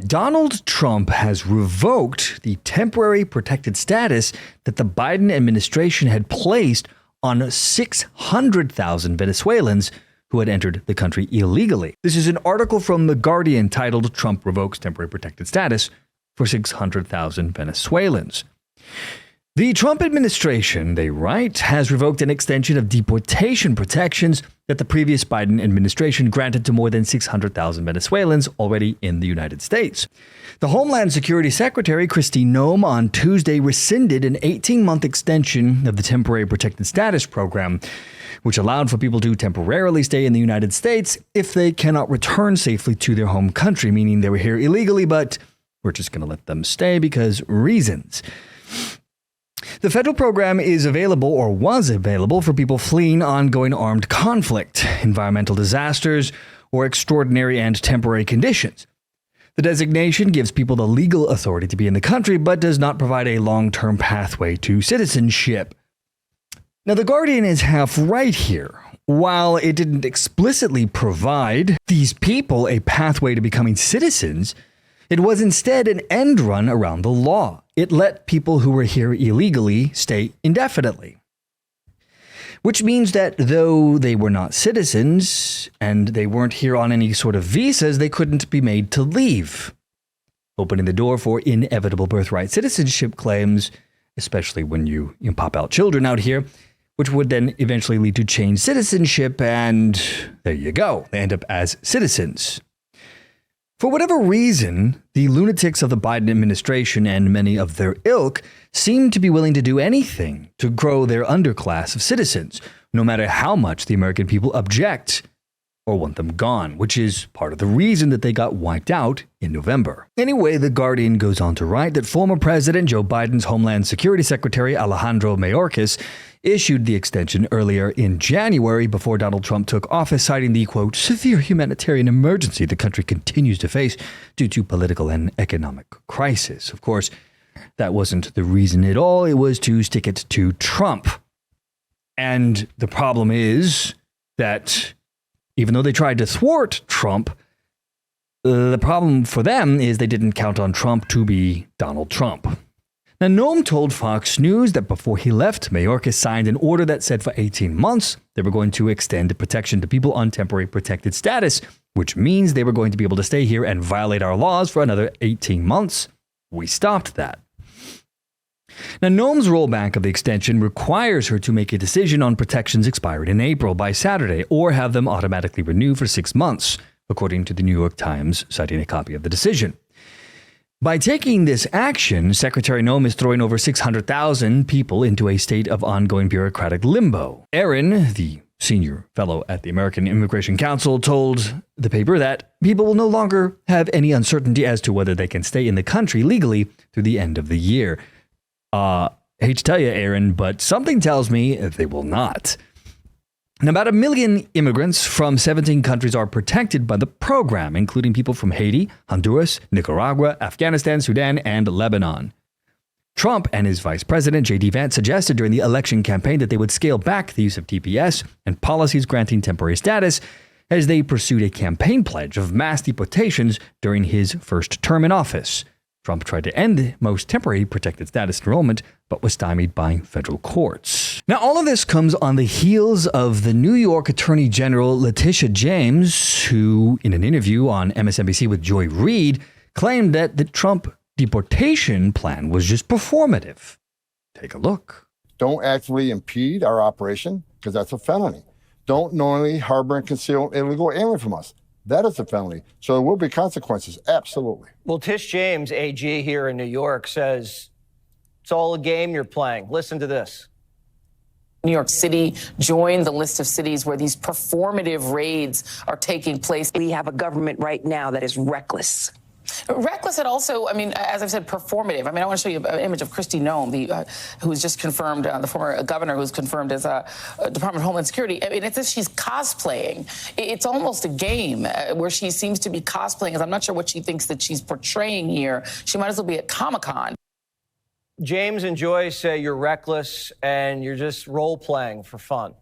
Donald Trump has revoked the temporary protected status that the Biden administration had placed on 600,000 Venezuelans who had entered the country illegally. This is an article from The Guardian titled "Trump Revokes Temporary Protected Status for 600,000 Venezuelans." The Trump administration, they write, has revoked an extension of deportation protections that the previous Biden administration granted to more than 600,000 Venezuelans already in the United States. The Homeland Security Secretary, Kristi Noem, on Tuesday rescinded an 18-month extension of the Temporary Protected Status program, which allowed for people to temporarily stay in the United States if they cannot return safely to their home country, meaning they were here illegally, but we're just going to let them stay because reasons. The federal program is available, or was available, for people fleeing ongoing armed conflict, environmental disasters, or extraordinary and temporary conditions. The designation gives people the legal authority to be in the country, but does not provide a long-term pathway to citizenship. Now, The Guardian is half right here. While it didn't explicitly provide these people a pathway to becoming citizens, it was instead an end run around the law. It let people who were here illegally stay indefinitely. Which means that though they were not citizens and they weren't here on any sort of visas, they couldn't be made to leave, opening the door for inevitable birthright citizenship claims, especially when you pop out children out here, which would then eventually lead to changed citizenship, and there you go, they end up as citizens. For whatever reason, the lunatics of the Biden administration and many of their ilk seem to be willing to do anything to grow their underclass of citizens, no matter how much the American people object or want them gone, which is part of the reason that they got wiped out in November. Anyway, The Guardian goes on to write that former President Joe Biden's Homeland Security Secretary Alejandro Mayorkas issued the extension earlier in January before Donald Trump took office, citing the, quote, severe humanitarian emergency the country continues to face due to political and economic crisis. Of course, that wasn't the reason at all. It was to stick it to Trump. And the problem is that even though they tried to thwart Trump, the problem for them is they didn't count on Trump to be Donald Trump. Now, Noem told Fox News that before he left, Mayorkas signed an order that said for 18 months they were going to extend protection to people on temporary protected status, which means they were going to be able to stay here and violate our laws for another 18 months. We stopped that. Now, Noem's rollback of the extension requires her to make a decision on protections expiring in April by Saturday, or have them automatically renewed for 6 months, according to the New York Times, citing a copy of the decision. By taking this action, Secretary Noem is throwing over 600,000 people into a state of ongoing bureaucratic limbo. Aaron, the senior fellow at the American Immigration Council, told the paper that people will no longer have any uncertainty as to whether they can stay in the country legally through the end of the year. Hate to tell you, Aaron, but something tells me they will not. And about 1 million immigrants from 17 countries are protected by the program, including people from Haiti, Honduras, Nicaragua, Afghanistan, Sudan, and Lebanon. Trump and his vice president, J.D. Vance, suggested during the election campaign that they would scale back the use of TPS and policies granting temporary status as they pursued a campaign pledge of mass deportations during his first term in office. Trump tried to end most temporary protected status enrollment, but was stymied by federal courts. Now, all of this comes on the heels of the New York Attorney General Letitia James, who, in an interview on MSNBC with Joy Reid, claimed that the Trump deportation plan was just performative. Take a look. Don't actively impede our operation, because that's a felony. Don't knowingly harbor and conceal illegal alien from us. That is a felony. So there will be consequences. Absolutely. Well, Tish James, AG here in New York, says it's all a game you're playing. Listen to this. New York City joined the list of cities where these performative raids are taking place. We have a government right now that is reckless. Reckless and also, I mean, as I've said, performative. I mean, I want to show you an image of Kristi Noem, who was just confirmed, the former governor who was confirmed as Department of Homeland Security. I mean, it's as she's cosplaying. It's almost a game where she seems to be cosplaying, as I'm not sure what she thinks that she's portraying here. She might as well be at Comic-Con. James and Joy say you're reckless and you're just role-playing for fun.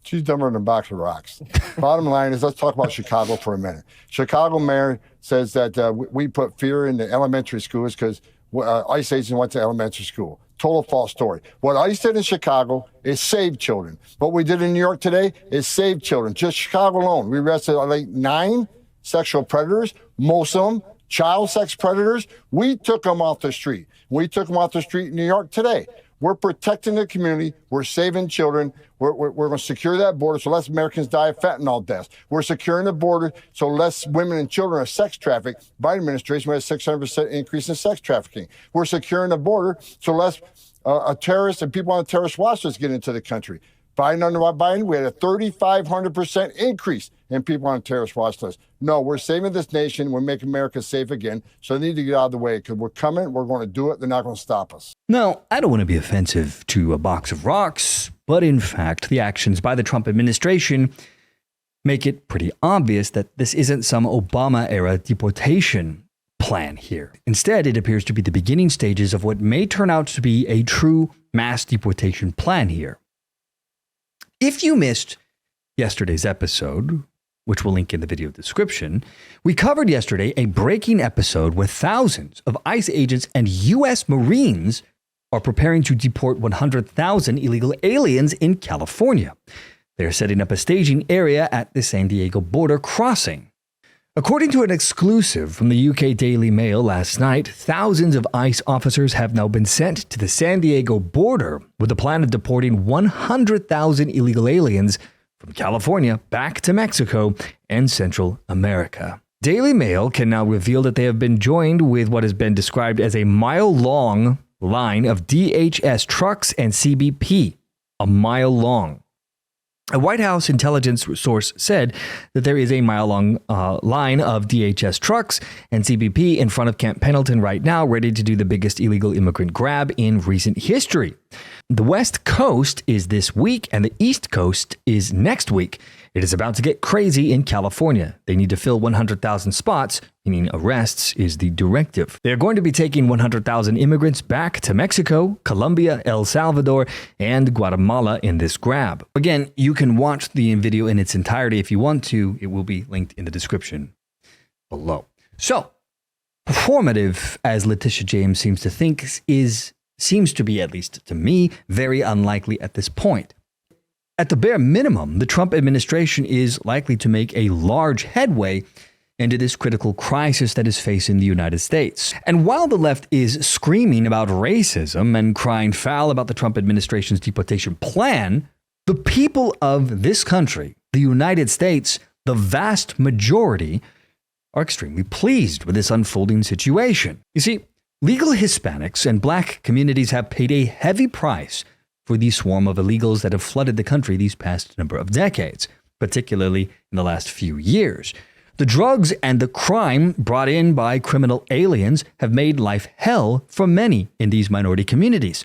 She's dumber than a box of rocks. Bottom line is, let's talk about Chicago for a minute. Chicago mayor says that we put fear in the elementary schools because ICE agents went to elementary school. Total false story. What ICE did in Chicago is save children. What we did in New York today is save children. Just Chicago alone, we arrested like 9 sexual predators, most of them child sex predators. We took them off the street. We took them off the street in New York today. We're protecting the community. We're saving children. We're going to secure that border so less Americans die of fentanyl deaths. We're securing the border so less women and children are sex trafficked. Biden administration had a 600% increase in sex trafficking. We're securing the border so less terrorists and people on the terrorist watch lists get into the country. Under Biden, we had a 3,500% increase in people on the terrorist watch list. No, we're saving this nation. We're making America safe again. So they need to get out of the way because we're coming. We're going to do it. They're not going to stop us. Now, I don't want to be offensive to a box of rocks, but in fact, the actions by the Trump administration make it pretty obvious that this isn't some Obama-era deportation plan here. Instead, it appears to be the beginning stages of what may turn out to be a true mass deportation plan here. If you missed yesterday's episode, which we'll link in the video description, we covered yesterday a breaking episode where thousands of ICE agents and U.S. Marines are preparing to deport 100,000 illegal aliens in California. They're setting up a staging area at the San Diego border crossing. According to an exclusive from the UK Daily Mail last night, thousands of ICE officers have now been sent to the San Diego border with the plan of deporting 100,000 illegal aliens from California back to Mexico and Central America. Daily Mail can now reveal that they have been joined with what has been described as a mile-long line of DHS trucks and CBP. A mile long. A White House intelligence source said that there is a mile-long line of DHS trucks and CBP in front of Camp Pendleton right now, ready to do the biggest illegal immigrant grab in recent history. The West Coast is this week, and the East Coast is next week. It is about to get crazy in California. They need to fill 100,000 spots, meaning arrests is the directive. They're going to be taking 100,000 immigrants back to Mexico, Colombia, El Salvador, and Guatemala in this grab. Again, you can watch the video in its entirety if you want to. It will be linked in the description below. So, performative, as Letitia James seems to think, seems to be, at least to me, very unlikely at this point. At the bare minimum, the Trump administration is likely to make a large headway into this critical crisis that is facing the United States. And while the left is screaming about racism and crying foul about the Trump administration's deportation plan, the people of this country, the United States, the vast majority, are extremely pleased with this unfolding situation. You see, legal Hispanics and black communities have paid a heavy price for the swarm of illegals that have flooded the country these past number of decades, particularly in the last few years. The drugs and the crime brought in by criminal aliens have made life hell for many in these minority communities.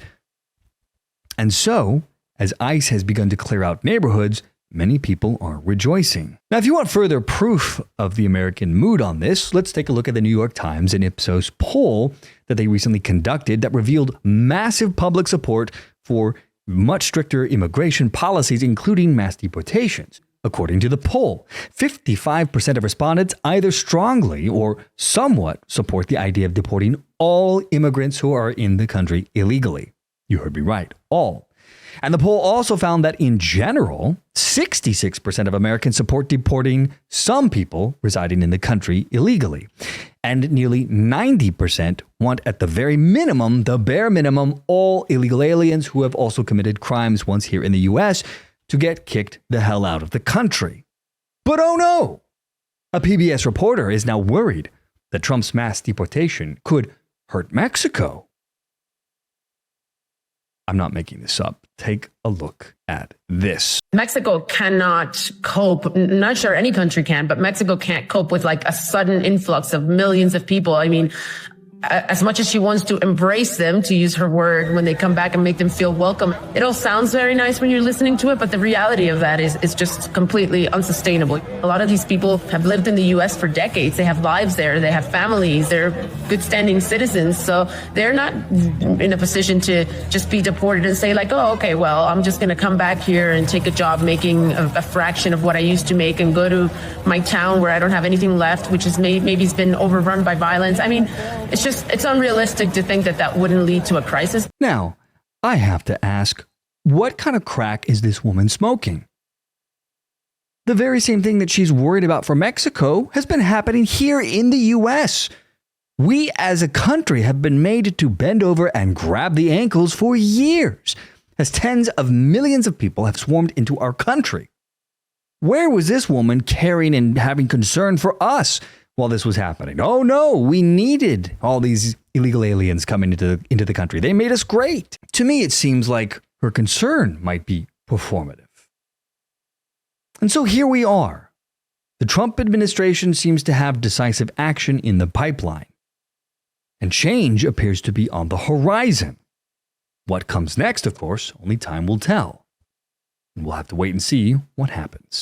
And so, as ICE has begun to clear out neighborhoods, many people are rejoicing. Now, if you want further proof of the American mood on this, let's take a look at the New York Times and Ipsos poll that they recently conducted that revealed massive public support for much stricter immigration policies, including mass deportations. According to the poll, 55% of respondents either strongly or somewhat support the idea of deporting all immigrants who are in the country illegally. You heard me right, all. And the poll also found that in general, 66% of Americans support deporting some people residing in the country illegally. And nearly 90% want at the very minimum, the bare minimum, all illegal aliens who have also committed crimes once here in the U.S. to get kicked the hell out of the country. But oh no! A PBS reporter is now worried that Trump's mass deportation could hurt Mexico. I'm not making this up. Take a look at this. Mexico cannot cope. Not sure any country can, but Mexico can't cope with like a sudden influx of millions of people. I mean, as much as she wants to embrace them, to use her word, when they come back and make them feel welcome, it all sounds very nice when you're listening to it, but the reality of that is just completely unsustainable. A lot of these people have lived in the U.S. for decades. They have lives there. They have families. They're good standing citizens. So they're not in a position to just be deported and say like, oh, okay, well, I'm just going to come back here and take a job making a fraction of what I used to make and go to my town where I don't have anything left, which is maybe it's been overrun by violence. I mean, it's unrealistic to think that that wouldn't lead to a crisis. Now, I have to ask, what kind of crack is this woman smoking? The very same thing that she's worried about for Mexico has been happening here in the U.S. We as a country have been made to bend over and grab the ankles for years, as tens of millions of people have swarmed into our country. Where was this woman caring and having concern for us while this was happening? Oh no, we needed all these illegal aliens coming into the country. They made us great. To me, it seems like her concern might be performative. And so here we are. The Trump administration seems to have decisive action in the pipeline. And change appears to be on the horizon. What comes next, of course, only time will tell. And we'll have to wait and see what happens.